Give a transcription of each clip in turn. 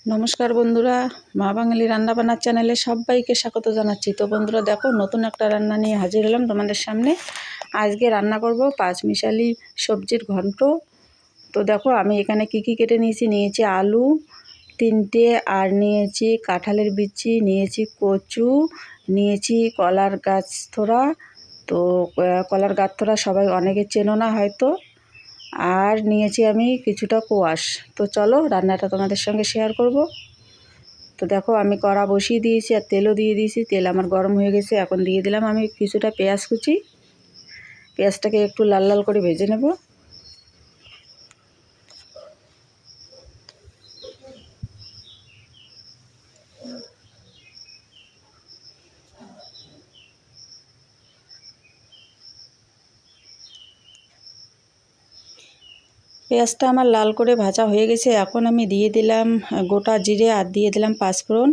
নমস্কার বন্ধুরা, মা বাঙালি রান্নাবান্নার চ্যানেলে সবাইকে স্বাগত জানাচ্ছি। তো বন্ধুরা দেখো, নতুন একটা রান্না নিয়ে হাজির হলাম তোমাদের সামনে। আজকে রান্না করব পাঁচমিশালি সবজির ঘন্ট। তো দেখো আমি এখানে কি কি কেটে নিয়েছি আলু 3টে, আর নিয়েছি কাঁঠালের বিচি, নিয়েছি কচু, নিয়েছি কলার গাছথোড়া। তো কলার গাছথোড়া সবাই অনেকে চেনো না হয়তো। আর নিয়েছি আমি কিছুটা কোয়াশ। তো চলো রান্নাটা তোমাদের সঙ্গে শেয়ার করব। তো দেখো আমি কড়া বসিয়ে দিয়েছি আর তেলও দিয়ে দিয়েছি। তেল আমার গরম হয়ে গেছে। এখন দিয়ে দিলাম আমি কিছুটা পেঁয়াজ কুচি। পেঁয়াজটাকে একটু লাল লাল করে ভেজে নেব। পেঁয়াজটা আমার লাল করে ভাজা হয়ে গেছে। এখন আমি দিয়ে দিলাম গোটা জিরে আর দিয়ে দিলাম পাঁচফোড়ন।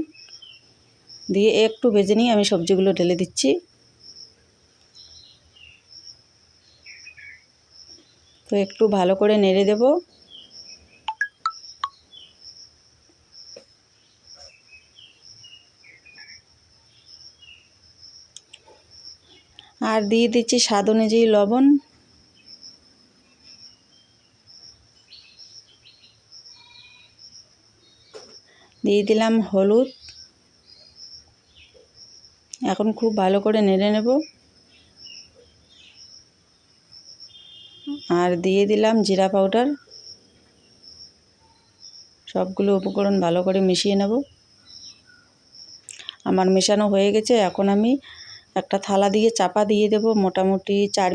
দিয়ে একটু ভেজে নিয়ে আমি সবজিগুলো ঢেলে দিচ্ছি। তো একটু ভালো করে নেড়ে দেব। আর দিয়ে দিচ্ছি স্বাদ অনুযায়ী লবণ। দিয়ে দিলাম হলুদ। এখন খুব ভালো করে নেড়ে নেব। আর দিয়ে দিলাম জিরা পাউডার। সবগুলো উপকরণ ভালো করে মিশিয়ে নেব। আমার মেশানো হয়ে গেছে। এখন আমি একটা থালা দিয়ে চাপা দিয়ে দেব মোটামুটি 4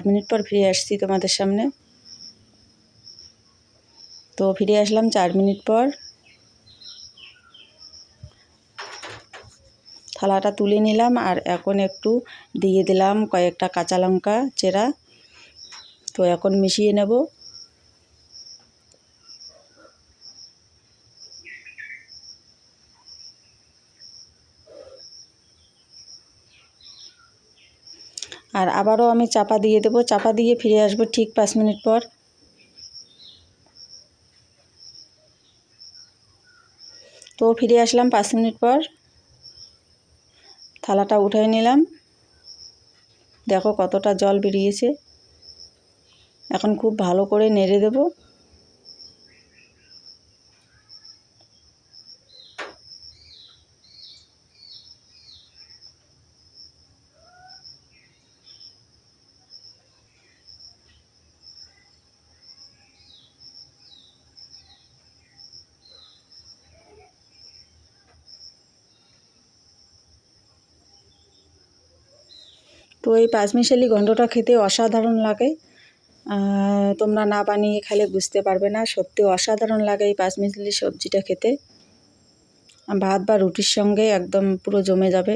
মিনিট পর ফিরে আসছি তোমাদের সামনে। তো ফিরে আসলাম 4 মিনিট পর। থালাটা তুলে নিলাম আর এখন একটু দিয়ে দিলাম কয়েকটা কাঁচা লঙ্কা চেরা। তো এখন মিশিয়ে নেব। আর আবারও আমি চাপা দিয়ে দেব। চাপা দিয়ে ফিরে আসব ঠিক 5 মিনিট পর। তো ফিরে আসলাম 5 মিনিট পর। থালাটা উঠিয়ে নিলাম। দেখো কতটা জল বেরিয়েছে। এখন খুব ভালো করে নেড়ে দেব। তো এই পাঁচমিশালি ঘন্টটা খেতে অসাধারণ লাগে। তোমরা না বানিয়ে খেলে বুঝতে পারবে না, সত্যি অসাধারণ লাগে এই পাঁচমিশালি সবজিটা খেতে। ভাত বা রুটির সঙ্গে একদম পুরো জমে যাবে।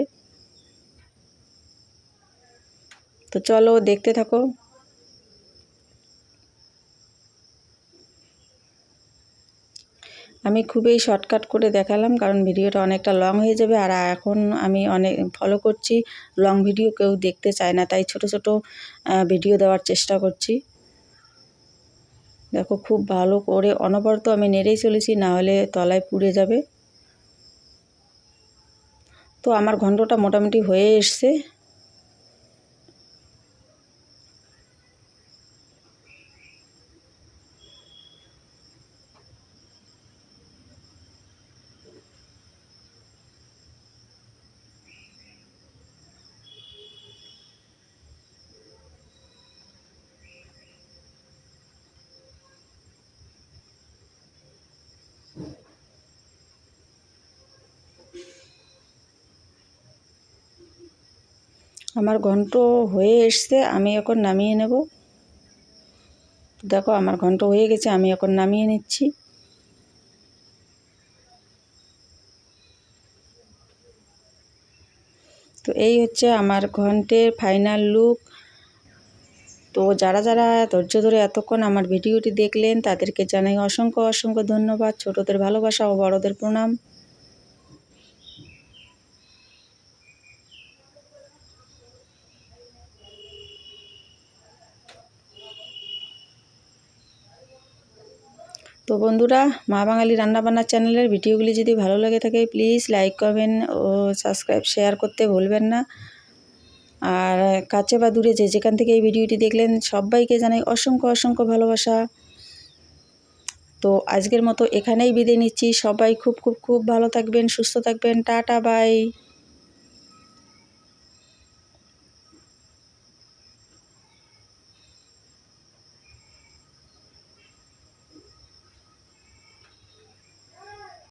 তো চলো দেখতে থাকো। আমি খুবই শর্টকাট করে দেখালাম, কারণ ভিডিওটা অনেকটা লং হয়ে যাবে। আর এখন আমি অনেক ফলো করছি, লং ভিডিও কেউ দেখতে চায় না, তাই ছোট ছোট ভিডিও দেওয়ার চেষ্টা করছি। দেখো খুব ভালো করে অনবরত আমি নেড়েই চলেছি, না হলে তলায় পুড়ে যাবে। তো আমার ঘন্টটা মোটামুটি হয়ে এসছে। আমার ঘন্ট হয়ে এসছে, আমি এখন নামিয়ে নেব। দেখো আমার ঘন্ট হয়ে গেছে, আমি এখন নামিয়ে নিচ্ছি। তো এই হচ্ছে আমার ঘন্টের ফাইনাল লুক। তো যারা যারা ধৈর্য ধরে এতক্ষণ আমার ভিডিওটি দেখলেন তাদেরকে জানাই অসংখ্য অসংখ্য ধন্যবাদ। ছোটদের ভালোবাসা ও বড়দের প্রণাম। তো বন্ধুরা, মা বাঙালি রান্নাবান্নার চ্যানেলের ভিডিওগুলি যদি ভালো লাগে থাকে প্লিজ লাইক করবেন ও সাবস্ক্রাইব শেয়ার করতে ভুলবেন না। আর কাছে বা দূরে যে যেখান থেকে এই ভিডিওটি দেখলেন সবাইকে জানাই অসংখ্য অসংখ্য ভালোবাসা। তো আজকের মতো এখানেই বিদায় নিচ্ছি। সবাই খুব খুব খুব ভালো থাকবেন, সুস্থ থাকবেন। Tata bye.